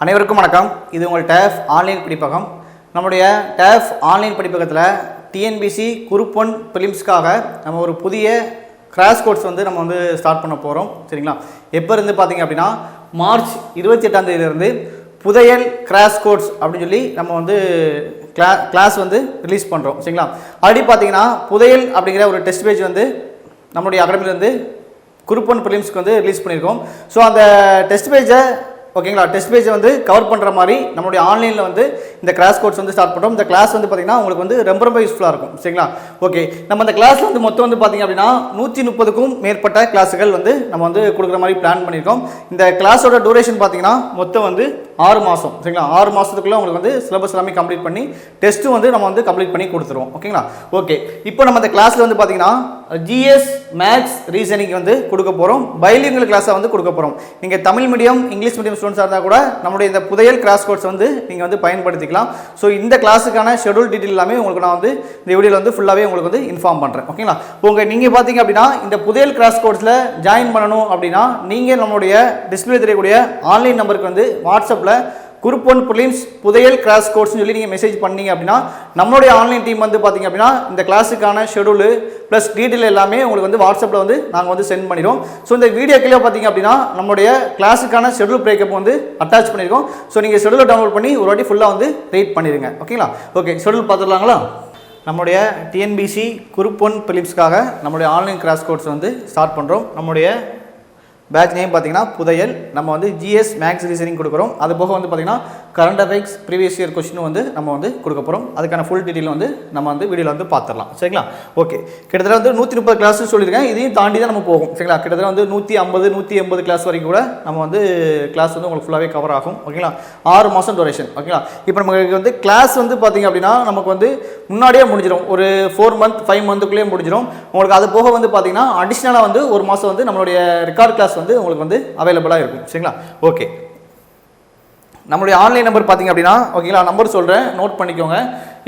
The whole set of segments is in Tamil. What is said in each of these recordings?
அனைவருக்கும் வணக்கம். இது உங்கள் TAF ஆன்லைன் படிப்பகம். நம்முடைய TAF ஆன்லைன் படிப்பகத்தில் TNPSC குரூப் 1 பிலிம்ஸ்க்காக நம்ம ஒரு புதிய கிராஷ் கோர்ஸ் வந்து நம்ம வந்து ஸ்டார்ட் பண்ண போகிறோம். சரிங்களா? எப்போ இருந்து பார்த்தீங்க அப்படின்னா மார்ச் 28ஆம் தேதியிலிருந்து புதையல் கிராஷ் கோர்ஸ் அப்படின்னு சொல்லி நம்ம வந்து கிளாஸ் வந்து ரிலீஸ் பண்ணுறோம். சரிங்களா? ஆல்ரெடி பார்த்தீங்கன்னா புதையல் அப்படிங்கிற ஒரு டெஸ்ட் பேஜ் வந்து நம்மளுடைய அகாடமிலேருந்து குரூப் 1 பிலிம்ஸ்க்கு வந்து ரிலீஸ் பண்ணியிருக்கோம். ஸோ அந்த டெஸ்ட் பேஜை ஓகேங்களா, டெஸ்ட் பேஜை வந்து கவர் பண்ணுற மாதிரி நம்மளுடைய ஆன்லைனில் வந்து இந்த கிளாஸ் கோர்ஸ் வந்து ஸ்டார்ட் பண்ணுறோம். இந்த கிளாஸ் வந்து பார்த்திங்கன்னா உங்களுக்கு வந்து ரொம்ப ரொம்ப யூஸ்ஃபுல்லாக இருக்கும். சரிங்களா? ஓகே, நம்ம இந்த கிளாஸில் வந்து மொத்தம் வந்து பார்த்திங்க அப்படின்னா 130க்கும் மேற்பட்ட கிளாஸுகள் வந்து நம்ம வந்து கொடுக்குற மாதிரி பிளான் பண்ணியிருக்கோம். இந்த கிளாஸோட டூரேஷன் பார்த்திங்கன்னா மொத்தம் வந்து 6 மாதம். சரிங்களா? 6 மாதத்துக்குள்ளே உங்களுக்கு வந்து சிலபஸ் எல்லாமே கம்ப்ளீட் பண்ணி டெஸ்ட்டும் வந்து நம்ம வந்து கம்ப்ளீட் பண்ணி கொடுத்துருவோம். ஓகேங்களா? ஓகே, இப்போ நம்ம இந்த கிளாஸில் வந்து பார்த்திங்கன்னா ஜிஎஸ் மேக்ஸ் ரீசனிங் வந்து கொடுக்க போகிறோம். பைலிங்குவல் கிளாஸை வந்து கொடுக்க போகிறோம். நீங்கள் தமிழ் மீடியம் இங்கிலீஷ் மீடியம் ஸ்டூடெண்ட்ஸாக இருந்தால் கூட நம்மளுடைய இந்த புதையல் கிராஷ் கோர்ஸ் வந்து நீங்கள் வந்து பயன்படுத்திக்கலாம். ஸோ இந்த கிளாஸுக்கான ஷெடியூல் டீட்டெயில் எல்லாமே உங்களுக்கு நான் வந்து இந்த வீடியோவில் வந்து ஃபுல்லாகவே உங்களுக்கு வந்து இன்ஃபார்ம் பண்ணுறேன். ஓகேங்களா? நீங்கள் பார்த்தீங்க அப்படின்னா இந்த புதையல் கிராஷ் கோர்ஸில் ஜாயின் பண்ணணும் அப்படின்னா நீங்கள் நம்மளுடைய டிஸ்பிளே தெரியக்கூடிய ஆன்லைன் நம்பருக்கு வந்து வாட்ஸ்அப்பில் குரூப் 1 பிலிம்ஸ் புதையல் கிராஷ் கோர்ஸ்னு சொல்லி நீங்கள் மெசேஜ் பண்ணீங்க அப்படின்னா நம்மளுடைய ஆன்லைன் டீம் வந்து பார்த்தீங்க அப்படின்னா இந்த கிளாஸுக்கான ஷெடியூலு ப்ளஸ் டீட்டெயில் எல்லாமே உங்களுக்கு வந்து வாட்ஸ்அப்பில் வந்து நாங்கள் வந்து சென்ட் பண்ணிடுவோம். ஸோ இந்த வீடியோ கீழே பார்த்தீங்க அப்படின்னா நம்மளுடைய கிளாஸுக்கான ஷெடியூல் பிரேக்கப் வந்து அட்டாச் பண்ணியிருக்கோம். ஸோ நீங்கள் ஷெடியூலை டவுன்லோட் பண்ணி ஒரு வாட்டி ஃபுல்லாக வந்து ரீட் பண்ணிடுங்க. ஓகேங்களா? ஓகே, ஷெடியூல் பார்த்துடலாங்களா? நம்முடைய TNPSC குரூப் 1 பிலிம்ஸ்க்காக நம்மளுடைய ஆன்லைன் கிராஷ் கோர்ஸ் வந்து ஸ்டார்ட் பண்ணுறோம். நம்முடைய பேட்ச் நேம் பார்த்தீங்கன்னா புதையல். நம்ம வந்து ஜிஎஸ் மேக்ஸ் ரீசனிங் கொடுக்குறோம். அது போக வந்து பார்த்தீங்கன்னா current affairs previous year question வந்து நம்ம வந்து கொடுக்க போகிறோம். அதுக்கான ஃபுல் டீட்டெயில் வந்து நம்ம வந்து வீடியோவில் வந்து பார்த்துடலாம். சரிங்களா? ஓகே, கிட்டத்தட்ட வந்து 130 கிளாஸ் சொல்லியிருக்கேன். இதையும் தாண்டி தான் நம்ம போகும். சரிங்களா? கிட்டத்தட்ட வந்து 150 180 கிளாஸ் வரைக்கும் கூட நம்ம வந்து கிளாஸ் வந்து உங்களுக்கு ஃபுல்லாகவே கவர் ஆகும். ஓகேங்களா? 6 மாதம் டூரேஷன். ஓகேங்களா? இப்போ நமக்கு வந்து கிளாஸ் வந்து பார்த்தீங்க அப்படின்னா நமக்கு வந்து முன்னாடியே முடிஞ்சிடும். ஒரு 4 மந்த் 5 மந்த்துக்குள்ளேயே முடிஞ்சிடும். உங்களுக்கு அது போக வந்து பார்த்தீங்கன்னா அடிஷ்னலாக வந்து ஒரு மாதம் வந்து நம்மளுடைய ரெக்கார்ட் கிளாஸ் வந்து உங்களுக்கு வந்து அவைலபிளாக இருக்கும். சரிங்களா? ஓகே, நம்மளுடைய ஆன்லைன் நம்பர் பார்த்தீங்க அப்படின்னா ஓகேங்களா, நம்பர் சொல்கிறேன், நோட் பண்ணிக்கோங்க.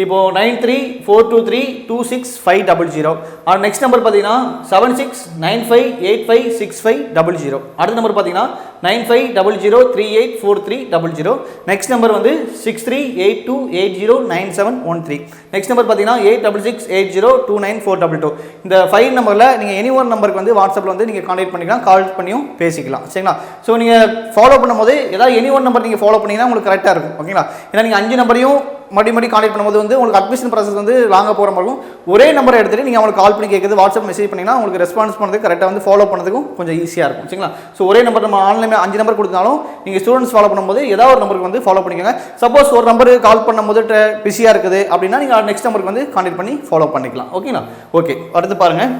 இப்போது 9342326500. நெக்ஸ்ட் நம்பர் பார்த்தீங்கன்னா 7695856500. அடுத்த நம்பர் பார்த்தீங்கன்னா 9500384300. நெக்ஸ்ட் நம்பர் வந்து 6382809713. நெக்ஸ்ட் நம்பர் பார்த்தீங்கன்னா 8668029422. இந்த 5 நம்பரில் நீங்கள் எனி ஒன் நம்பருக்கு வந்து வாட்ஸ்அப்பில் வந்து நீங்கள் கான்டாக்ட் பண்ணிக்கலாம், கால் பண்ணியும் பேசிக்கலாம். சரிங்களா? ஸோ நீங்கள் ஃபாலோ பண்ணும்போது ஏதாவது எனி ஒன் நம்பர் நீங்கள் ஃபாலோ பண்ணிங்கன்னா உங்களுக்கு கரெக்டாக இருக்கும். ஓகேங்களா? ஏன்னா நீங்கள் 5 நம்பரையும் மறுபடி கான்டாக்ட் பண்ணும்போது வந்து உங்களுக்கு அட்மிஷன் ப்ராசஸ் வந்து லாங்காக போகிற மாதிரி இருக்கும். ஒரே நம்பரை எடுத்துகிட்டு நீங்கள் அவங்களுக்கு கால் பண்ணி கேட்குறது, வாட்ஸ்அப் மெசேஜ் பண்ணிங்கன்னா உங்களுக்கு ரெஸ்பான்ஸ் பண்ணுறதுக்கு கரெக்டாக வந்து ஃபாலோ பண்ணுறதுக்கும் கொஞ்சம் ஈஸியாக இருக்கும். சரிங்களா? ஸோ ஒரே நம்பர் நம்ம ஆன்லைனில் 5 நம்பர் கொடுத்தாலும் நீங்கள் ஸ்டூடெண்ட்ஸ் ஃபாலோ பண்ணும்போது ஏதாவது ஒரு நம்பருக்கு வந்து ஃபாலோ பண்ணிக்கோங்க. சப்போஸ் ஒரு நம்பருக்கு கால் பண்ணும்போது பிஸியாக இருக்குது அப்படின்னா நீங்கள் நெக்ஸ்ட் நம்பருக்கு வந்து கான்டாக்ட் பண்ணி ஃபாலோ பண்ணிக்கலாம். ஓகேங்களா? ஓகே, அடுத்து பாருங்கள்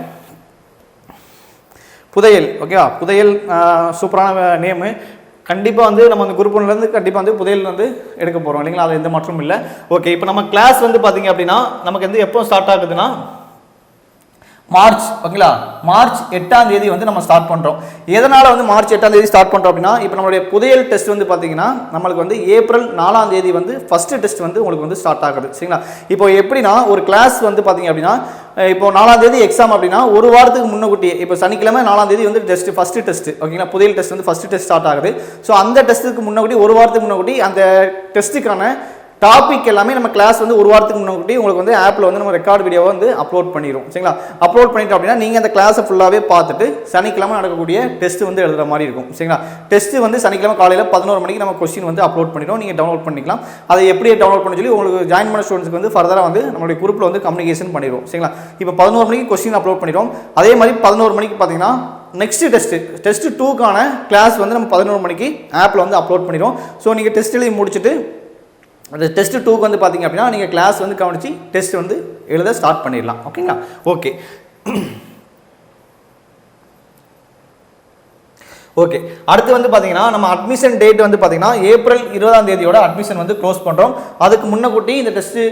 புதையல். ஓகேவா? புதையல் சூப்பரான நேமு. கண்டிப்பாக வந்து நம்ம அந்த குரூப் 1லேருந்து கண்டிப்பாக வந்து புதையல் வந்து எடுக்க போகிறோம் இல்லைங்களா? அது எந்த மாற்றமும் இல்லை. ஓகே, இப்போ நம்ம கிளாஸ் வந்து பார்த்தீங்க அப்படின்னா நமக்கு வந்து எப்போ ஸ்டார்ட் ஆகுதுன்னா மார்ச். ஓகேங்களா? மார்ச் 8ஆம் தேதி வந்து நம்ம ஸ்டார்ட் பண்ணுறோம். எதனால் வந்து மார்ச் 8ஆம் தேதி ஸ்டார்ட் பண்ணுறோம் அப்படின்னா இப்போ நம்மளுடைய புதையல் டெஸ்ட் வந்து பார்த்தீங்கன்னா நம்மளுக்கு வந்து ஏப்ரல் 4ஆம் தேதி வந்து ஃபஸ்ட்டு டெஸ்ட் வந்து உங்களுக்கு வந்து ஸ்டார்ட் ஆகுது. சரிங்களா? இப்போ எப்படின்னா ஒரு கிளாஸ் வந்து பார்த்தீங்க அப்படின்னா இப்போ 4ஆம் தேதி எக்ஸாம் அப்படின்னா ஒரு வாரத்துக்கு முன்னக்கூட்டியே இப்போ சனிக்கிழமை 4ஆம் தேதி வந்து ஃபஸ்ட்டு டெஸ்ட். ஓகேங்களா? புதையல் டெஸ்ட் வந்து ஃபஸ்ட்டு டெஸ்ட் ஸ்டார்ட் ஆகுது. ஸோ அந்த டெஸ்ட்டுக்கு முன்னாடி ஒரு வாரத்துக்கு முன்னாடி அந்த டெஸ்ட்டுக்கான டாபிக் எல்லாமே நம்ம கிளாஸ் வந்து ஒரு வாரத்துக்கு முன்னாடி உங்களுக்கு வந்து ஆப்பில் வந்து நம்ம ரெக்கார்ட் வீடியோவை வந்து அப்லோட் பண்ணிடுவோம். சரிங்களா? அப்லோட் பண்ணிட்டோம் அப்படின்னா நீங்கள் அந்த கிளாஸை ஃபுல்லாகவே பார்த்துட்டு சனிக்கிழமை நடக்கக்கூடிய டெஸ்ட் வந்து எழுதுகிற மாதிரி இருக்கும். சரிங்களா? டெஸ்ட் வந்து சனிக்கிழமை காலையில் 11 மணிக்கு நம்ம கொஸ்டின் வந்து அப்லோட் பண்ணிடுவோம். நீங்கள் டவுன்லோட் பண்ணிக்கலாம். அதை எப்படி டவுன்லோட் பண்ணி சொல்லி உங்களுக்கு ஜாயின் பண்ண ஸ்டூடெண்ட்ஸ்க்கு வந்து ஃபர்தராக வந்து நம்மளுடைய குரூப்பில் வந்து கம்யூனிகேஷன் பண்ணிடுவோம். சரிங்களா? இப்போ 11 மணிக்கு கொஸ்டின் அப்லோட் பண்ணிடுவோம். அதே மாதிரி 11 மணிக்கு பார்த்தீங்கன்னா நெக்ஸ்ட் டெஸ்ட் 2க்கான கிளாஸ் வந்து நம்ம 11 மணிக்கு ஆப்பில் வந்து அப்லோட் பண்ணிடுவோம். ஸோ நீங்கள் டெஸ்ட் எழுதி முடிச்சுட்டு அந்த டெஸ்ட் 2க்கு வந்து பார்த்தீங்க அப்படின்னா நீங்கள் கிளாஸ் வந்து கவனித்து டெஸ்ட் வந்து எழுத ஸ்டார்ட் பண்ணிடலாம். ஓகேங்களா? ஓகே ஓகே, அடுத்து வந்து பார்த்தீங்கன்னா நம்ம அட்மிஷன் டேட் வந்து பார்த்தீங்கன்னா ஏப்ரல் 20ஆம் தேதியோட அட்மிஷன் வந்து க்ளோஸ் பண்ணுறோம். அதுக்கு முன்னக்கூட்டி இந்த டெஸ்ட்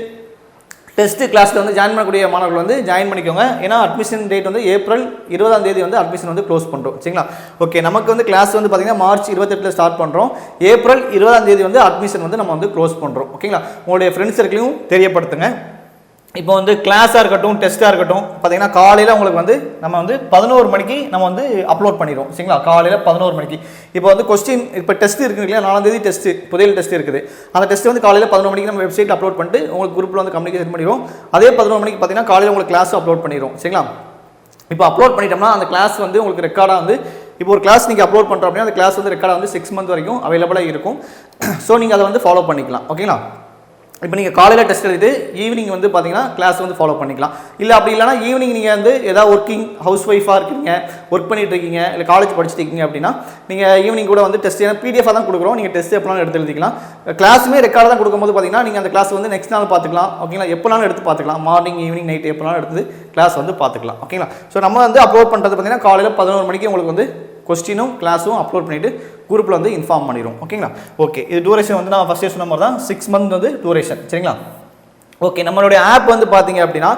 கிளாஸில் வந்து ஜாயின் பண்ணக்கூடிய மாணவர்கள் வந்து ஜாயின் பண்ணிக்கோங்க. ஏன்னா அட்மிஷன் டேட் வந்து ஏப்ரல் 20ஆம் தேதி வந்து அட்மிஷன் வந்து க்ளோஸ் பண்ணுறோம். சரிங்களா? ஓகே, நமக்கு வந்து கிளாஸ் வந்து பார்த்தீங்கன்னா மார்ச் 28 ஸ்டார்ட் பண்ணுறோம். ஏப்ரல் 20ஆம் தேதி வந்து அட்மிஷன் வந்து நம்ம வந்து க்ளோஸ் பண்ணுறோம். ஓகேங்களா? உங்களுடைய ஃப்ரெண்ட்ஸ் சர்க்கிளையும் தெரியப்படுத்துங்க. இப்போ வந்து கிளாஸாக இருக்கட்டும் டெஸ்ட்டாக இருக்கட்டும் பார்த்தீங்கன்னா காலையில் உங்களுக்கு வந்து நம்ம வந்து 11 மணிக்கு நம்ம வந்து அப்லோட் பண்ணிடுவோம் சரிங்களா. காலையில் 11 மணிக்கு இப்போ வந்து கொஸ்டின் இப்போ டெஸ்ட் இருக்குது இல்லையா, 4ஆம் தேதி டெஸ்ட்டு புதையல் டெஸ்ட் இருக்குது. அந்த டெஸ்ட் வந்து காலையில் 11 மணிக்கு நம்ம வெப்சைட் அப்லோட் பண்ணிட்டு உங்களுக்கு குரூப்பில் வந்து கம்யூனிகேஷன் பண்ணிடுவோம். அதே 11 மணிக்கு பார்த்தீங்கன்னா காலையில் உங்களுக்கு கிளாஸ் அப்லோட் பண்ணிடுவோம் சரிங்களா. இப்போ அப்லோட் பண்ணிட்டோம்னா அந்த கிளாஸ் வந்து உங்களுக்கு ரெக்கார்டாக வந்து இப்போ ஒரு கிளாஸ் நீங்கள் அப்லோட் பண்ணுறோம் அப்படின்னா அந்த கிளாஸ் வந்து ரெக்கார்டாக வந்து 6 மந்த் வரைக்கும் அவைலபிளாக இருக்கும். ஸோ நீங்கள் அதை வந்து ஃபாலோ பண்ணிக்கலாம் ஓகேங்களா. இப்போ நீங்கள் காலையில் டெஸ்ட் எழுதிட்டு ஈவினிங் வந்து பார்த்தீங்கன்னா கிளாஸ் வந்து ஃபாலோ பண்ணிக்கலாம். இல்லை அப்படி இல்லைனா ஈவினிங் நீங்கள் வந்து ஏதாவது ஒர்க்கிங் ஹவுஸ் ஒய்ஃபாக இருக்கீங்க, ஒர்க் பண்ணிட்டு இருக்கீங்க, இல்லை காலேஜ் படிச்சுட்டு இருக்கீங்க அப்படின்னா நீங்கள் ஈவினிங் கூட வந்து டெஸ்ட் பிடிஎஃபாக தான் கொடுக்குறோம். நீங்கள் டெஸ்ட் எப்போனாலும் எடுத்து எழுதிக்கலாம். கிளாஸுமே ரெக்கார்டாக தான் கொடுக்கும்போது பார்த்தீங்கன்னா நீங்கள் அந்த கிளாஸ் வந்து நெக்ஸ்ட் நாள் பார்த்துக்கலாம் ஓகேங்களா. எப்போனாலும் எடுத்து பார்த்துக்கலாம். மார்னிங் ஈவினிங் நைட் எப்போனாலும் எடுத்து கிளாஸ் வந்து பார்த்துக்கலாம் ஓகேங்களா. ஸோ நம்ம வந்து அப்லோட் பண்ணுறது பார்த்தீங்கன்னா காலையில் 11 மணிக்கு உங்களுக்கு வந்து கொஸ்டினும் கிளாஸும் அப்லோட் பண்ணிவிட்டு குரூப்பில் வந்து இன்ஃபார்ம் பண்ணிடும் ஓகேங்களா. ஓகே, இது டூரேஷன் வந்து நான் ஃபஸ்ட்டே சொன்ன மாதிரி தான் 6 மந்த் வந்து டூரேஷன் சரிங்களா. ஓகே, நம்மளுடைய ஆப் வந்து பார்த்தீங்க அப்படின்னா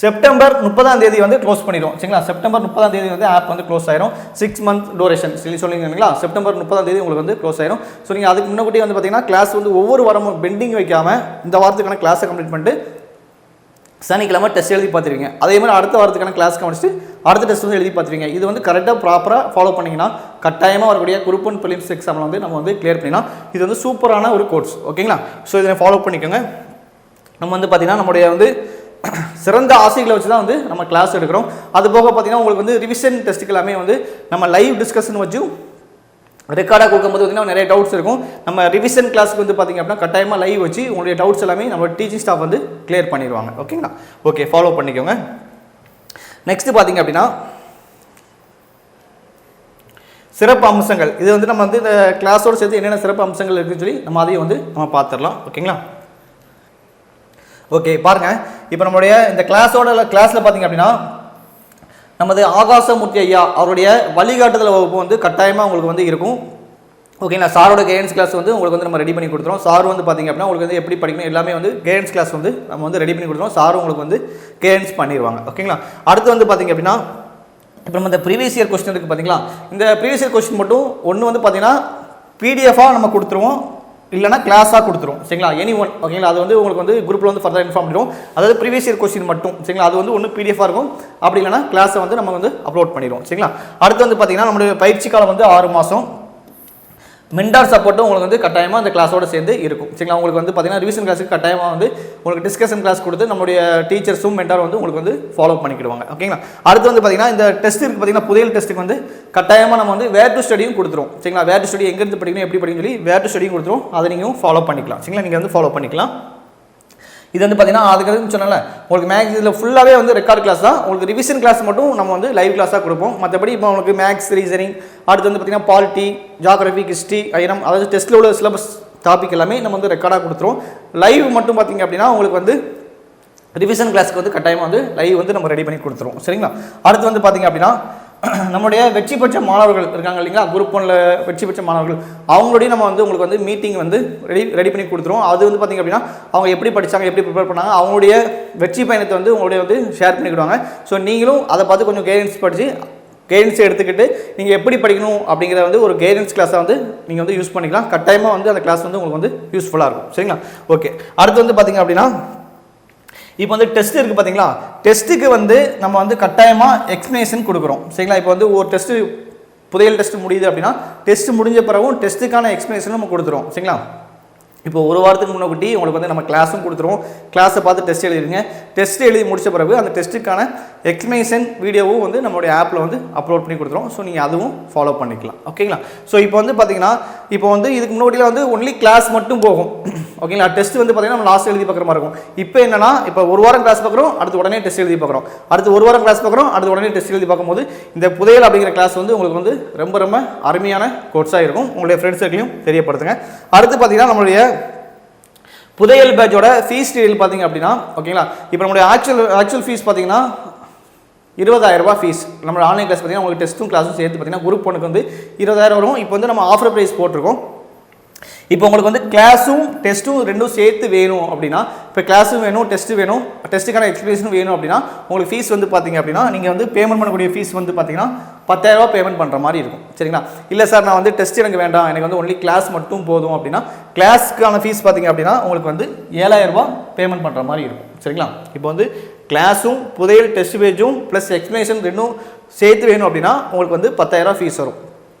செப்டம்பர் 30ஆம் தேதி வந்து க்ளோஸ் பண்ணிடும் சரிங்களா. செப்டம்பர் 30ஆம் தேதி வந்து ஆப் வந்து க்ளோஸ் ஆயிரும். 6 மந்த் டூரேஷன் சொல்லிங்க இல்லைங்களா. செப்டம்பர் 30ஆம் தேதி உங்களுக்கு வந்து க்ளோஸ் ஆயிரும். ஸோ நீங்கள் அதுக்கு முன்னாடி வந்து பார்த்தீங்கன்னா கிளாஸ் வந்து ஒவ்வொரு வாரமும் பெண்டிங் வைக்காமல் இந்த வாரத்துக்கான கிளாஸை கம்ப்ளீட் பண்ணிட்டு சனிக்கிழமை டெஸ்ட் எழுதி பார்த்துருவீங்க. அதே மாதிரி அடுத்த வாரத்துக்கான கிளாஸ் கவனிச்சுட்டு அடுத்த டெஸ்ட் வந்து எழுதி பார்த்துருவீங்க. இது வந்து கரெக்டாக ப்ராப்பராக ஃபாலோ பண்ணிங்கன்னா கட்டாயமாக வரக்கூடிய குரூப் 1 ப்ரிலிம்ஸ் எக்ஸாமில் வந்து நம்ம வந்து கிளியர் பண்ணிடலாம். இது வந்து சூப்பரான ஒரு கோர்ஸ் ஓகேங்களா. ஸோ இதை ஃபாலோ பண்ணிக்கோங்க. நம்ம வந்து பார்த்தீங்கன்னா நம்முடைய வந்து சிறந்த ஆசைகளை வச்சு தான் வந்து நம்ம கிளாஸ் எடுக்கிறோம். அது போக பார்த்தீங்கன்னா உங்களுக்கு வந்து ரிவிஷன் டெஸ்ட்டுக்கு எல்லாமே வந்து நம்ம லைவ் டிஸ்கஷன் வச்சு ரெக்கார்டாக கொடுக்கும்போது பார்த்தீங்கன்னா நிறைய டவுட்ஸ் இருக்கும். நம்ம ரிவிஷன் கிளாஸுக்கு வந்து பார்த்திங்க அப்படின்னா கட்டாயமாக லைவ் வச்சு உங்களுடைய டவுட்ஸ் எல்லாமே நம்ம டீச்சிங் ஸ்டாஃப் வந்து கிளியர் பண்ணிடுவாங்க ஓகேங்களா. ஓகே, ஃபாலோ பண்ணிக்கோங்க. நெக்ஸ்ட்டு பார்த்திங்க அப்படின்னா சிறப்பு அம்சங்கள். இது வந்து நம்ம வந்து இந்த கிளாஸோடு சேர்த்து என்னென்ன சிறப்பு அம்சங்கள் இருக்குன்னு சொல்லி நம்ம அதையும் வந்து நம்ம பார்த்துடலாம் ஓகேங்களா. ஓகே பாருங்கள், இப்போ நம்மளுடைய இந்த கிளாஸில் பார்த்திங்க அப்படின்னா நமது ஆகாசமூர்த்தி ஐயா அவருடைய வழிகாட்டுதல் வகுப்பு வந்து கட்டாயமாக உங்களுக்கு வந்து இருக்கும் ஓகேங்களா. சாரோட கைடன்ஸ் கிளாஸ் வந்து உங்களுக்கு வந்து நம்ம ரெடி பண்ணி கொடுத்துருவோம். சார் வந்து பார்த்திங்க அப்படின்னா உங்களுக்கு வந்து எப்படி படிக்கணும் எல்லாமே வந்து கைடன்ஸ் கிளாஸ் வந்து நம்ம வந்து ரெடி பண்ணி கொடுத்துருவோம். சாரும் உங்களுக்கு வந்து கைடன்ஸ் பண்ணிடுவாங்க ஓகேங்களா. அடுத்து வந்து பார்த்திங்க அப்படின்னா இப்போ நம்ம இந்த ப்ரீவியஸ் இயர் கொஸ்டின் இருக்குது பார்த்தீங்களா. இந்த ப்ரீவியஸ் இயர் கொஸ்டின் மட்டும் ஒன்று வந்து பார்த்திங்கன்னா பிடிஎஃபாக நம்ம கொடுத்துருவோம், இல்லைனா கிளாஸாக கொடுத்துரும் சரிங்களா. எனி ஒன் ஓகேங்களா. அது வந்து உங்களுக்கு வந்து குரூப்பில் வந்து ஃபர்தர் இன்ஃபார்ம் பண்ணிடுவோம். அதாவது ப்ரீவியஸ் இயர் கொஸ்டின் மட்டும் சரிங்களா. அது வந்து ஒன்று பிடிஎஃபாக இருக்கும், அப்படி இல்லைனா கிளாஸை வந்து நம்ம வந்து அப்லோட் பண்ணிடுவோம் சரிங்களா. அடுத்து வந்து பார்த்தீங்கன்னா நம்மளுடைய பயிற்சி காலம் வந்து 6 மாதம். மென்டார் சப்போர்ட்டும் உங்களுக்கு வந்து கட்டாயமாக அந்த கிளாஸோடு சேர்ந்து இருக்கும் சரிங்களா. உங்களுக்கு வந்து பார்த்தீங்கன்னா ரிவிஷன் கிளாஸுக்கு கட்டாயமாக வந்து உங்களுக்கு டிஸ்கஷன் கிளாஸ் கொடுத்து நம்மளுடைய டீச்சர்ஸும் மென்டார் வந்து உங்களுக்கு வந்து ஃபாலோ பண்ணிக்கிடுவாங்க ஓகேங்களா. அடுத்து வந்து பார்த்தீங்கன்னா இந்த டெஸ்ட் இருக்குது பார்த்தீங்கன்னா புதையல் டெஸ்ட்டுக்கு வந்து கட்டாயமாக நம்ம வந்து வேர் டு ஸ்டடியும் கொடுத்துரும் சரிங்களா. வேர் டு ஸ்டடி எங்கேருந்து படிக்கணும் எப்படி படிக்கணும்னு சொல்லி வேர் டு ஸ்டடியும் கொடுத்துரும். அதை நீங்கள் ஃபாலோ பண்ணிக்கலாம் சரிங்களா. நீங்கள் வந்து ஃபாலோ பண்ணிக்கலாம். இது வந்து பார்த்தீங்கன்னா அதுக்கு சொன்னால உங்களுக்கு மேக்ஸ் இதில் ஃபுல்லாகவே வந்து ரெக்கார்ட் கிளாஸ் தான். உங்களுக்கு ரிவிஷன் கிளாஸ் மட்டும் நம்ம வந்து லைவ் கிளாஸாக கொடுப்போம். மற்றபடி இப்போ உங்களுக்கு மேக்ஸ் ரீசனிங் அடுத்து வந்து பார்த்தீங்கன்னா பாலிட்டி ஜியாகிரபி ஹிஸ்ட்ரி ஐனம் அதாவது டெஸ்ட்டில் உள்ள சிலபஸ் டாபிக் எல்லாமே நம்ம வந்து ரெக்கார்டாக கொடுத்துருவோம். லைவ் மட்டும் பார்த்தீங்க அப்படின்னா உங்களுக்கு வந்து ரிவிஷன் கிளாஸுக்கு வந்து கட்டாயமாக வந்து லைவ் வந்து நம்ம ரெடி பண்ணி கொடுத்துருவோம் சரிங்களா. அடுத்து வந்து பார்த்தீங்க அப்படின்னா நம்மளுடைய வெற்றி பெற்ற மாணவர்கள் இருக்காங்க இல்லைங்களா, குரூப் 1ல் வெற்றி பெற்ற மாணவர்கள் அவங்களுடைய நம்ம வந்து உங்களுக்கு வந்து மீட்டிங் வந்து ரெடி பண்ணி கொடுத்துருவோம். அது வந்து பார்த்திங்க அப்படின்னா அவங்க எப்படி படித்தாங்க எப்படி ப்ரிப்பேர் பண்ணாங்க அவங்களுடைய வெற்றி பயணத்தை வந்து உங்களுடைய வந்து ஷேர் பண்ணிக்கிடுவாங்க. ஸோ நீங்களும் அதை பார்த்து கொஞ்சம் கைடன்ஸ் எடுத்துக்கிட்டு நீங்கள் எப்படி படிக்கணும் அப்படிங்கிற வந்து ஒரு கைடன்ஸ் கிளாஸை வந்து நீங்கள் வந்து யூஸ் பண்ணிக்கலாம். கட்டாயமாக வந்து அந்த கிளாஸ் வந்து உங்களுக்கு வந்து யூஸ்ஃபுல்லாக இருக்கும் சரிங்களா. ஓகே, அடுத்து வந்து பார்த்திங்க அப்படின்னா இப்போ வந்து டெஸ்ட் இருக்குது பார்த்தீங்களா. டெஸ்ட்டுக்கு வந்து நம்ம வந்து கட்டாயமாக எக்ஸ்ப்ளனேஷன் கொடுக்குறோம் சரிங்களா. இப்போ வந்து ஒரு டெஸ்ட்டு புதையல் டெஸ்ட் முடியுது அப்படின்னா டெஸ்ட் முடிஞ்ச பிறகும் டெஸ்ட்டுக்கான எக்ஸ்ப்ளனேஷன் நம்ம கொடுத்துருவோம் சரிங்களா. இப்போ ஒரு வாரத்துக்கு முன்னாடி உங்களுக்கு வந்து நம்ம கிளாஸும் கொடுத்துருவோம். கிளாஸை பார்த்து டெஸ்ட் எழுதிடுங்க. டெஸ்ட் எழுதி முடித்த பிறகு அந்த டெஸ்ட்டுக்கான எக்ஸ்ப்ளனேஷன் வீடியோவும் வந்து நம்மளுடைய ஆப்பில் வந்து அப்லோட் பண்ணி கொடுத்துருவோம். ஸோ நீங்கள் அதுவும் ஃபாலோ பண்ணிக்கலாம் ஓகேங்களா. ஸோ இப்போ வந்து பார்த்தீங்கன்னா இப்போ வந்து இதுக்கு முன்னாடியில் வந்து ஒன்லி கிளாஸ் மட்டும் போகும் ஓகேங்களா. டெஸ்ட் வந்து பார்த்தீங்கன்னா நம்ம லாஸ்ட் எழுதி பார்க்குற மாதிரி இருக்கும். இப்போ என்னன்னா இப்போ ஒரு வாரம் கிளாஸ் பார்க்குறோம், அடுத்து உடனே டெஸ்ட் எழுதி பார்க்குறோம், அடுத்து ஒரு வாரம் கிளாஸ் பார்க்குறோம், அடுத்து உடனே டெஸ்ட் எழுதி பார்க்கும்போது இந்த புதையல் அப்படிங்கிற கிளாஸ் வந்து உங்களுக்கு வந்து ரொம்ப ரொம்ப அருமையான கோர்ஸாக இருக்கும். உங்களுடைய ஃப்ரெண்ட்ஸுகளையும் தெரியப்படுத்துங்க. அடுத்து பார்த்தீங்கன்னா நம்மளுடைய புதையல் பேட்சோட ஃபீஸ் டீல் பார்த்தீங்க அப்படின்னா ஓகேங்களா. இப்போ நம்மளுடைய ஆக்சுவல் ஃபீஸ் பார்த்தீங்கன்னா 20,000 ரூபாய் ஃபீஸ். நம்ம ஆன்லைன் கிளாஸ் பார்த்தீங்கன்னா உங்களுக்கு டெஸ்ட்டும் கிளாஸும் சேர்த்து பார்த்தீங்கன்னா குரூப் 1க்கு வந்து 20,000 வரும். இப்போ வந்து நம்ம ஆஃபர் ப்ரைஸ் போட்டிருக்கோம். இப்போ உங்களுக்கு வந்து கிளாஸும் டெஸ்ட்டும் ரெண்டும் சேர்த்து வேணும் அப்படின்னா இப்போ கிளாஸும் வேணும் டெஸ்ட்டு வேணும் டெஸ்ட்டுக்கான எக்ஸ்பிளேஷனும் வேணும் அப்படின்னா உங்களுக்கு ஃபீஸ் வந்து பார்த்தீங்க அப்படின்னா நீங்கள் வந்து பேமெண்ட் பண்ணக்கூடிய ஃபீஸ் வந்து பார்த்தீங்கன்னா 10,000 பேமெண்ட் பண்ணுற மாதிரி இருக்கும். சரிங்களா? இல்லை சார் நான் வந்து டெஸ்ட் எனக்கு வேண்டாம், எனக்கு வந்து ஒன்லி கிளாஸ் மட்டும் போதும் அப்படின்னா கிளாஸ்க்கான ஃபீஸ் பார்த்தீங்க அப்படின்னா உங்களுக்கு வந்து 7,000 ரூபாய் பேமெண்ட் பண்ணுற மாதிரி இருக்கும். சரிங்களா? இப்போ வந்து கிளாஸும் புதையல் டெஸ்ட் பேஜும் ப்ளஸ் எக்ஸ்ப்ளனேஷன் ரெண்டும் சேர்த்து வேணும் அப்படின்னா உங்களுக்கு வந்து 10,000 ஃபீஸ் வரும்.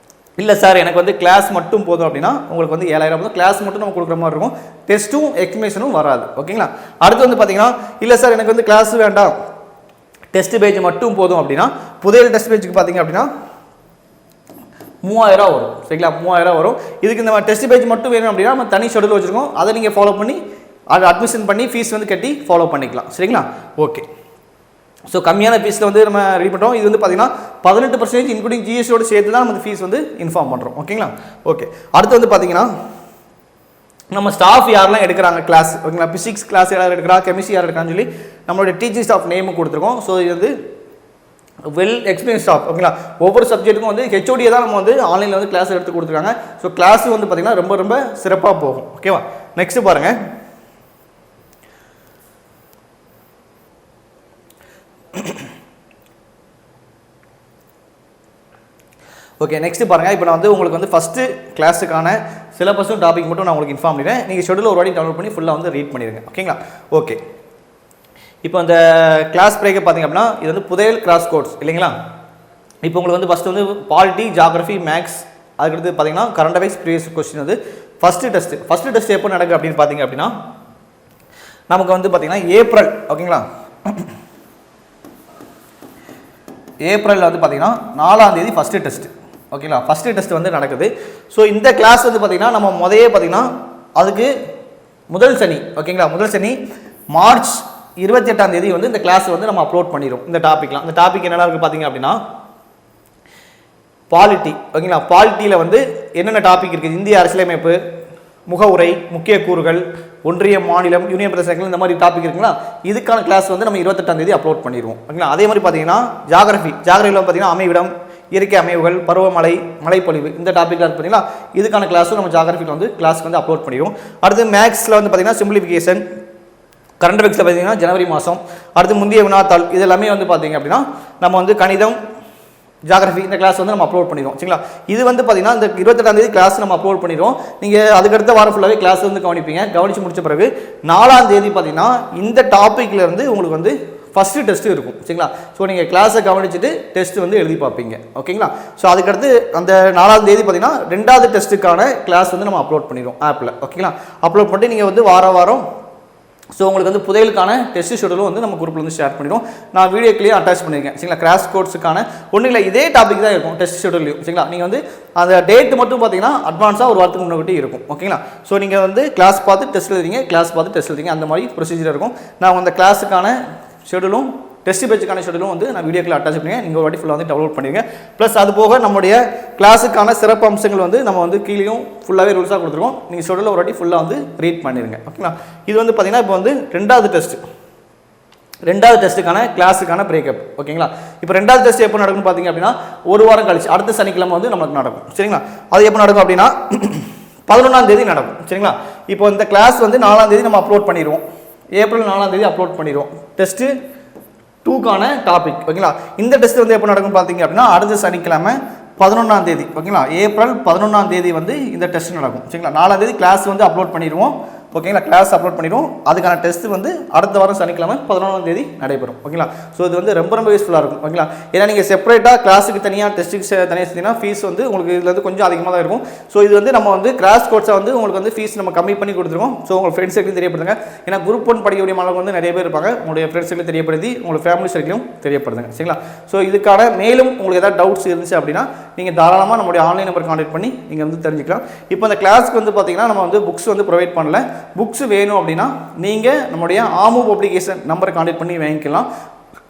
இல்லை சார் எனக்கு வந்து கிளாஸ் மட்டும் போதும் அப்படின்னா உங்களுக்கு வந்து 7,000 போதும், கிளாஸ் மட்டும் நம்ம கொடுக்குற மாதிரி இருக்கும், டெஸ்ட்டும் எக்ஸ்ப்ளனேஷனும் வராது. ஓகேங்களா? அடுத்து வந்து பார்த்தீங்கன்னா இல்லை சார் எனக்கு வந்து கிளாஸ் வேண்டாம், டெஸ்ட் பேஜ் மட்டும் போதும் அப்படின்னா புதையல் டெஸ்ட் பேஜுக்கு பார்த்தீங்க அப்படின்னா 3,000 வரும். சரிங்களா? 3,000 வரும். இதுக்கு இந்த டெஸ்ட் பேஜ் மட்டும் வேணும் அப்படின்னா நம்ம தனி ஷெடியூல் வச்சுருக்கோம், அதை நீங்கள் ஃபாலோ பண்ணி அதை அட்மிஷன் பண்ணி ஃபீஸ் வந்து கட்டி ஃபாலோ பண்ணிக்கலாம். சரிங்களா? ஓகே. ஸோ கம்மியான ஃபீஸில் வந்து நம்ம ரெடி பண்ணுறோம். இது வந்து பார்த்தீங்கன்னா 18% இன்க்ளூடிங் ஜிஎஸ்டியோடு சேர்த்து தான் நம்ம ஃபீஸ் வந்து இன்ஃபார்ம் பண்ணுறோம். ஓகேங்களா? ஓகே. அடுத்து வந்து பார்த்தீங்கன்னா நம்ம ஸ்டாஃப் யாரெல்லாம் எடுக்கிறாங்க கிளாஸ், ஓகேங்களா? பிசிக்ஸ் கிளாஸ் யார் எடுக்கிறா, கெமிஸ்ட்ரி யார் எடுக்கிறான்னு சொல்லி நம்மளுடைய டீச்சிங் ஸ்டாஃப் நேமும் கொடுத்துருக்கோம். ஸோ இது வந்து வெல் எக்ஸ்பீரியன்ஸ் ஸ்டாஃப். ஓகேங்களா? ஒவ்வொரு சப்ஜெக்ட்டுக்கும் வந்து ஹெச்ஓடியை தான் நம்ம வந்து ஆன்லைனில் வந்து கிளாஸ் எடுத்து கொடுத்துருக்காங்க. ஸோ கிளாஸ் வந்து பார்த்தீங்கன்னா ரொம்ப ரொம்ப சிறப்பாக போகும். ஓகேவா? நெக்ஸ்ட் பாருங்கள். ஓகே, நெக்ஸ்ட் பாருங்கள். இப்போ நான் வந்து உங்களுக்கு வந்து ஃபஸ்ட்டு கிளாஸுக்கான சிலபஸும் டாபிக் மட்டும் நான் உங்களுக்கு இன்ஃபார்ம் பண்ணிடுறேன். நீங்கள் ஷெடியூல் ஒரு வாட்டி டவுன்லோட் பண்ணி ஃபுல்லாக வந்து ரீட் பண்ணிடுங்க. ஓகேங்களா? ஓகே. இப்போ அந்த கிளாஸ் பிரேக்கை பார்த்தீங்க அப்படின்னா இது வந்து புதையல் கிராஸ் கோர்ஸ் இல்லைங்களா? இப்போ உங்களுக்கு வந்து ஃபஸ்ட்டு வந்து பாலிட்டி, ஜியாகிரஃபி, மேக்ஸ், அதுக்கடுத்து பார்த்தீங்கன்னா கரண்ட் அஃபேர்ஸ் ப்ரீவியஸ் கொஸ்டின் வந்து ஃபஸ்ட்டு டெஸ்ட் எப்போ நடக்குது அப்படின்னு பார்த்தீங்க அப்படின்னா நமக்கு வந்து பார்த்தீங்கன்னா ஏப்ரல். ஓகேங்களா? ஏப்ரலில் வந்து பார்த்தீங்கன்னா 4ஆம் தேதி ஃபஸ்ட்டு டெஸ்ட். ஓகேங்களா? ஃபஸ்ட்டு டெஸ்ட் வந்து நடக்குது. ஸோ இந்த கிளாஸ் வந்து பார்த்தீங்கன்னா நம்ம முதலே பார்த்தீங்கன்னா அதுக்கு முதல் சனி, ஓகேங்களா, முதல் சனி மார்ச் 28ஆம் தேதி வந்து இந்த கிளாஸ் வந்து நம்ம அப்லோட் பண்ணிடுவோம். இந்த டாபிக்லாம் இந்த டாபிக் என்னென்ன இருக்குது பார்த்தீங்க அப்படின்னா பாலிட்டி. ஓகேங்களா? பாலிட்டியில் வந்து என்னென்ன டாபிக் இருக்குது, இந்திய அரசியலமைப்பு, முகவுரை, முக்கிய கூறுகள், ஒன்றிய மாநிலம், யூனியன் பிரதேசங்கள், இந்த மாதிரி டாபிக் இருக்குங்களா, இதுக்கான கிளாஸ் வந்து நம்ம 28ஆம் தேதி அப்லோட் பண்ணிடுவோம். ஓகேங்களா? அதே மாதிரி பார்த்தீங்கன்னா ஜியாகிரஃபியில் பார்த்தீங்கன்னா அமைவிடம், இயற்கை அமைவுகள், பருவமழை, மழைப்பொழிவு, இந்த டாப்பிக்கில் இருக்கு பார்த்தீங்களா, இதுக்கான கிளாஸும் நம்ம ஜியாகிரஃபியில் வந்து கிளாஸ்க்கு வந்து அப்லோட் பண்ணிடுவோம். அடுத்து மேக்ஸில் வந்து பார்த்தீங்கன்னா சிம்பிளிஃபிகேஷன், கரண்ட் அஃபேர்ஸில் பார்த்தீங்கன்னா ஜனவரி மாதம், அடுத்து முந்தைய வினாத்தாள், இது எல்லாமே வந்து பார்த்தீங்க அப்படின்னா நம்ம வந்து கணிதம், ஜியாகிரஃபி இந்த கிளாஸ் வந்து நம்ம அப்லோட் பண்ணிடுவோம். சரிங்களா? இது வந்து பார்த்தீங்கன்னா இந்த 28ஆம் தேதி கிளாஸ் நம்ம அப்லோட் பண்ணிடுவோம். நீங்கள் அதுக்கடுத்த வாரம் ஃபுல்லாகவே கிளாஸ் வந்து கவனிப்பீங்க. கவனித்து முடிச்ச பிறகு 4ஆம் தேதி பார்த்தீங்கன்னா இந்த டாப்பிக்கில் இருந்து உங்களுக்கு வந்து ஃபஸ்ட்டு டெஸ்ட்டு இருக்கும். சரிங்களா? ஸோ நீங்கள் கிளாஸை கவனிச்சுட்டு டெஸ்ட் வந்து எழுதி பார்ப்பீங்க. ஓகேங்களா? ஸோ அதுக்கடுத்து அந்த 4ஆம் தேதி பார்த்தீங்கன்னா 2வது டெஸ்ட்டுக்கான கிளாஸ் வந்து நம்ம அப்லோட் பண்ணிடுவோம் ஆப்பில். ஓகேங்களா? அப்லோட் பண்ணிட்டு நீங்கள் வந்து வாரம் ஸோ உங்களுக்கு வந்து புதையலுக்கான டெஸ்ட் ஷெடியூலும் வந்து நம்ம குரூப்பில் வந்து ஷேர் பண்ணிடுவோம். நான் வீடியோக்குள்ளேயே அட்டாச் பண்ணியிருக்கேன். சரிங்களா? கிராஷ் கோர்ஸுக்கான ஒன்றும் இல்லை, இதே டாபிக் தான் இருக்கும் டெஸ்ட் ஷெடியூலையும். சரிங்களா? நீங்கள் வந்து அந்த டேட்டு மட்டும் பார்த்தீங்கன்னா அட்வான்ஸாக ஒரு வாரத்துக்கு முன்னாடி இருக்கும். ஓகேங்களா? ஸோ நீங்கள் வந்து கிளாஸ் பார்த்து டெஸ்ட் எழுதிங்க, கிளாஸ் பார்த்து டெஸ்ட் எழுதிங்க, அந்த மாதிரி ப்ரொசீஜர் இருக்கும். நான் அந்த கிளாஸுக்கான ஷெடியூலும் டெஸ்ட் பேஜுக்கான ஷெடியூலும் வந்து நான் வீடியோக்குள்ள அட்டாச் பண்ணுங்கள். நீங்கள் ஒரு வாட்டி ஃபுல்லாக வந்து டவுன்லோட் பண்ணிடுங்க. ப்ளஸ் அது போக நம்முடைய கிளாஸுக்கான சிறப்பு அம்சங்கள் வந்து நம்ம வந்து கீழேயும் ஃபுல்லாகவே ரூல்ஸாக கொடுத்துருக்கோம். நீங்கள் ஷெடியூல் ஒரு வாட்டி ஃபுல்லாக வந்து ரீட் பண்ணிடுங்க. ஓகேங்களா? இது வந்து பார்த்தீங்கன்னா இப்போ வந்து 2வது டெஸ்ட்டுக்கான கிளாஸுக்கான பிரேக்கப். ஓகேங்களா? இப்போ 2வது டெஸ்ட் எப்போ நடக்கும்னு பார்த்தீங்க அப்படின்னா ஒரு வாரம் கழிச்சு அடுத்த சனிக்கிழமை வந்து நமக்கு நடக்கும். சரிங்களா? அது எப்போ நடக்கும் அப்படின்னா 11ஆம் தேதி நடக்கும். சரிங்களா? இப்போ இந்த கிளாஸ் வந்து 4ஆம் தேதி நம்ம அப்லோட் பண்ணிடுவோம். ஏப்ரல் 4ஆம் தேதி அப்லோட் பண்ணிடுவோம் டெஸ்ட்டு 2க்கான டாபிக். ஓகேங்களா? இந்த டெஸ்ட் வந்து எப்போ நடக்கும் பார்த்தீங்க அப்படின்னா அடுத்த சனிக்கிழமை 11ஆம் தேதி. ஓகேங்களா? ஏப்ரல் 11ஆம் தேதி வந்து இந்த டெஸ்ட் நடக்கும். சரிங்களா? 4ஆம் தேதி கிளாஸ் வந்து அப்லோட் பண்ணிடுவோம். ஓகேங்களா? கிளாஸ் அப்லோட் பண்ணிடுவோம். அதுக்கான டெஸ்ட் வந்து அடுத்த வாரம் சனிக்கிழமை 11ஆம் தேதி நடைபெறும். ஓகேங்களா? ஸோ இது வந்து ரொம்ப யூஸ்ஃபுல்லாக இருக்கும். ஓகேங்களா? ஏன்னா நீங்கள் செப்பரேட்டாக கிளாஸுக்கு தனியாக டெஸ்ட்டுக்கு தனியாக செஞ்சீங்கன்னா ஃபீஸ் வந்து உங்களுக்கு இதில் வந்து கொஞ்சம் அதிகமாக தான் இருக்கும். ஸோ இது வந்து நம்ம வந்து கிராஷ் கோர்ஸை வந்து உங்களுக்கு வந்து ஃபீஸ் நம்ம கம்மி பண்ணி கொடுத்துருக்கோம். ஸோ உங்கள் ஃப்ரெண்ட்ஸ் சர்க்கிளும் தெரியப்படுத்துங்க. ஏன்னா குரூப் 1 படிக்கக்கூடிய மாணவர்கள் வந்து நிறைய பேர் இருப்பாங்க. உங்களுடைய ஃப்ரெண்ட்ஸ் சர்க்கிளும் தெரியப்படுத்தி உங்களுக்கு ஃபேமிலி சர்க்கிளும் தெரியப்படுத்துங்க. சரிங்களா? ஸோ இதுக்கான மேலும் உங்களுக்கு ஏதாவது டவுட்ஸ் இருந்துச்சு அப்படின்னா நீங்கள் தாராளமாக நம்மளுடைய ஆன்லைன் நம்பர் கான்டாக்ட் பண்ணி நீங்கள் வந்து தெரிஞ்சுக்கலாம். இப்போ இந்த கிளாஸ்க்கு வந்து பார்த்தீங்கன்னா நம்ம வந்து புக்ஸ் வந்து ப்ரொவைட் பண்ணல. புக்ஸ் வேணும் அப்படின்னா நீங்கள் நம்முடைய ஆமு பப்ளிகேஷன் நம்பரை கான்டாக்ட் பண்ணி வாங்கிக்கலாம்.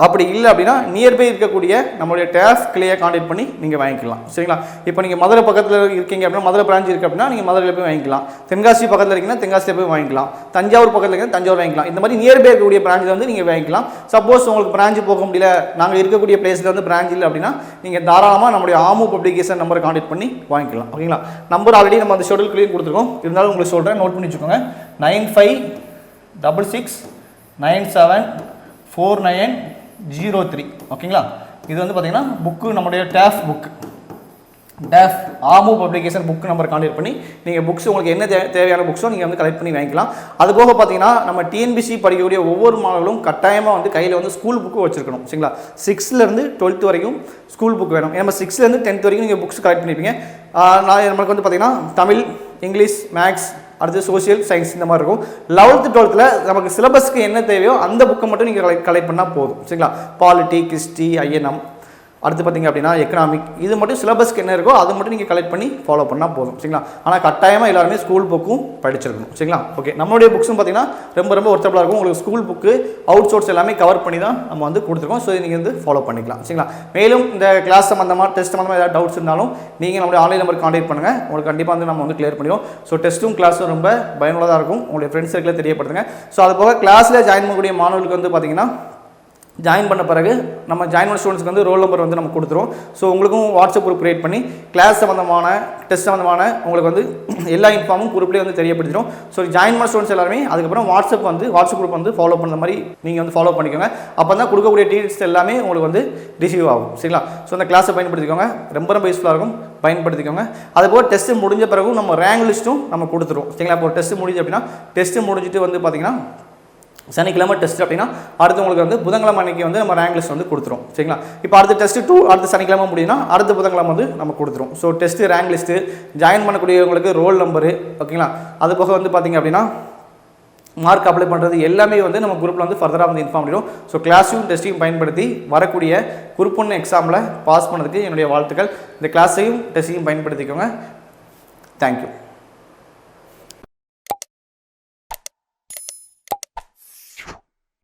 அப்படி இல்லை அப்படின்னா நியர்பை இருக்கக்கூடிய நம்மளுடைய டேஃப் கிளையை கான்டாக்ட் பண்ணி நீங்கள் வாங்கிக்கலாம். சரிங்களா? இப்போ நீங்கள் மதுரை பக்கத்தில் இருக்கீங்க அப்படின்னா மதுரை பிரான்ச் இருக்குது அப்படின்னா நீங்கள் மதுரையில் போய் வாங்கிக்கலாம். தென்காசி பக்கத்தில் இருக்கீங்கன்னா தென்காசியில் போய் வாங்கிக்கலாம். தஞ்சாவூர் பக்கத்தில் இருக்கீங்கன்னா தஞ்சாவூர் வாங்கிக்கலாம். இந்த மாதிரி நியர்பை இருக்கக்கூடிய பிரான்ச்சில் வந்து நீங்கள் வாங்கிக்கலாம். சப்போஸ் உங்களுக்கு பிரான்ச் போக முடியல, நாங்கள் இருக்கக்கூடிய பிளேஸில் வந்து பிரான்ச் இல்லை அப்படின்னா நீங்கள் தாராளமாக நம்மளுடைய ஆமு பப்ளிகேஷன் நம்பரை கான்டாக்ட் பண்ணி வாங்கிக்கலாம். ஓகேங்களா? நம்பர் ஆல்ரெடி நம்ம அந்த ஷெடியூல் கிளியர் கொடுத்துருக்கோம். இருந்தாலும் உங்களுக்கு சொல்கிறேன், நோட் பண்ணி வச்சுக்கோங்க. 9566974903. ஓகேங்களா? இது வந்து பார்த்தீங்கன்னா புக்கு நம்முடைய TAF புக் TAF ஆமு பப்ளிகேஷன் புக் நம்பர் கான்டாக்ட் பண்ணி நீங்கள் புக்ஸ் உங்களுக்கு என்ன தேவையான புக்ஸோ நீங்கள் வந்து கலெக்ட் பண்ணி வாங்கிக்கலாம். அது போக பார்த்தீங்கன்னா நம்ம டிஎன்பிசி படிக்கக்கூடிய ஒவ்வொரு மாணவர்களும் கட்டாயமாக வந்து கையில் வந்து ஸ்கூல் புக்கு வச்சிருக்கணும். சரிங்களா? 6லேருந்து 12th வரைக்கும் ஸ்கூல் புக் வேணும். நம்ம 6லேருந்து 10th வரைக்கும் நீங்கள் புக்ஸ் கலெக்ட் பண்ணிப்பீங்க. நம்மளுக்கு வந்து பார்த்தீங்கன்னா தமிழ், இங்கிலீஷ், மேக்ஸ், அடுத்து சோஷியல், சயின்ஸ் இந்த மாதிரி இருக்கும். 11th 12th நமக்கு சிலபஸ்க்கு என்ன தேவையோ அந்த புக்கை மட்டும் நீங்கள் கலெக்ட் பண்ணால் போதும். சரிங்களா? பாலிட்டி, ஹிஸ்ட்ரி, ஐஎன்எம், அடுத்து பார்த்தீங்க அப்படின்னா எக்கனாமிக், இது மட்டும் சிலபஸ்க்கு என்ன இருக்கோ அது மட்டும் நீங்கள் கலெக்ட் பண்ணி ஃபாலோ பண்ணால் போதும். சரிங்களா? ஆனால் கட்டாயமாக எல்லாருமே ஸ்கூல் புக்கும் படிச்சிருக்கணும். சரிங்களா? ஓகே, நம்மளுடைய புக்ஸும் பார்த்தீங்கன்னா ரொம்ப ஒர்த்தபிளாக இருக்கும். உங்களுக்கு ஸ்கூல் புக்கு அவுட் சோர்ஸ் எல்லாமே கவர் பண்ணி தான் நம்ம வந்து கொடுத்துருக்கோம். ஸோ நீங்கள் வந்து ஃபாலோ பண்ணிக்கலாம். சரிங்களா? மேலும் இந்த கிளாஸ் சம்மந்தமாக டெஸ்ட் சம்மந்தமாக ஏதாவது டவுட்ஸ் இருந்தாலும் நீங்கள் நம்மளுடைய ஆன்லைன் நம்பர் கான்டாக்ட் பண்ணுங்கள். உங்களுக்கு கண்டிப்பாக வந்து நம்ம வந்து கிளியர் பண்ணிடுவோம். ஸோ டெஸ்ட்டும் கிளாஸும் ரொம்ப பயனுள்ளதாக இருக்கும். உங்களுடைய ஃப்ரெண்ட்ஸ் சர்க்கிளில் தெரியப்படுத்துங்க. ஸோ அது போக கிளாஸில் ஜாயின் பண்ணக்கூடிய மாணவர்களுக்கு வந்து பார்த்தீங்கன்னா ஜாயின் பண்ண பிறகு நம்ம ஜாயின் பண்ண ஸ்டூடெண்ட்ஸ்க்கு வந்து ரோல் நம்பர் வந்து நம்ம கொடுத்துருவோம். ஸோ உங்களுக்கும் வாட்ஸ்அப் குரூப் கிரியேட் பண்ணி கிளாஸ் சம்மந்தமான டெஸ்ட் சம்மந்தமான உங்களுக்கு வந்து எல்லா இன்ஃபார்மும் குரூப்லேயே வந்து தெரியப்படுத்திடும். ஸோ ஜாயின் பண்ண ஸ்டூடெண்ட்ஸ் எல்லாருமே அதுக்கப்புறம் வாட்ஸ்அப் குரூப் வந்து ஃபாலோ பண்ணுற மாதிரி நீங்கள் வந்து ஃபாலோ பண்ணிக்கோங்க. அப்போ தான் கொடுக்கக்கூடிய டீட்டெயில்ஸ் எல்லாமே உங்களுக்கு வந்து ரிசீவ் ஆகும். சரிங்களா? ஸோ அந்த கிளாஸை பயன்படுத்திக்கோங்க. ரொம்ப யூஸ்ஃபுல்லாக இருக்கும், பயன்படுத்திக்கோங்க. அதுபோல் டெஸ்ட்டு முடிஞ்ச பிறகு நம்ம ரேங்க் லிஸ்ட்டும் நம்ம கொடுத்துருவோம். சரிங்களா? இப்போ டெஸ்ட்டு முடிஞ்சு அப்படின்னா டெஸ்ட்டு முடிஞ்சிட்டு வந்து பார்த்தீங்கன்னா சனிக்கிழமை டெஸ்ட் அப்படின்னா அடுத்து உங்களுக்கு வந்து புதன்கிழமை அன்றைக்கி வந்து நம்ம ரேங்க் லிஸ்ட் வந்து கொடுத்துரும். சரிங்களா? இப்போ அடுத்த டெஸ்ட்டு 2 அடுத்த சனிக்கிழமை முடியும்னா அடுத்த புதன்கிழமை வந்து நம்ம கொடுத்துரும். So test, rank list, join பண்ணக்கூடியவங்களுக்கு ரோல் நம்பரு, ஓகேங்களா? அது போக வந்து பார்த்திங்க அப்படின்னா மார்க் அப்ளை பண்ணுறது எல்லாமே வந்து நம்ம குரூப்பில் வந்து ஃபர்தராக வந்து இன்ஃபார்ம் பண்ணிடும். ஸோ கிளாஸையும் டெஸ்ட்டையும் பயன்படுத்தி வரக்கூடிய குரூப் 1 எக்ஸாமில் பாஸ் பண்ணதுக்கு என்னுடைய வாழ்த்துக்கள். இந்த கிளாஸையும் டெஸ்ட்டையும் பயன்படுத்திக்கோங்க. தேங்க்யூ.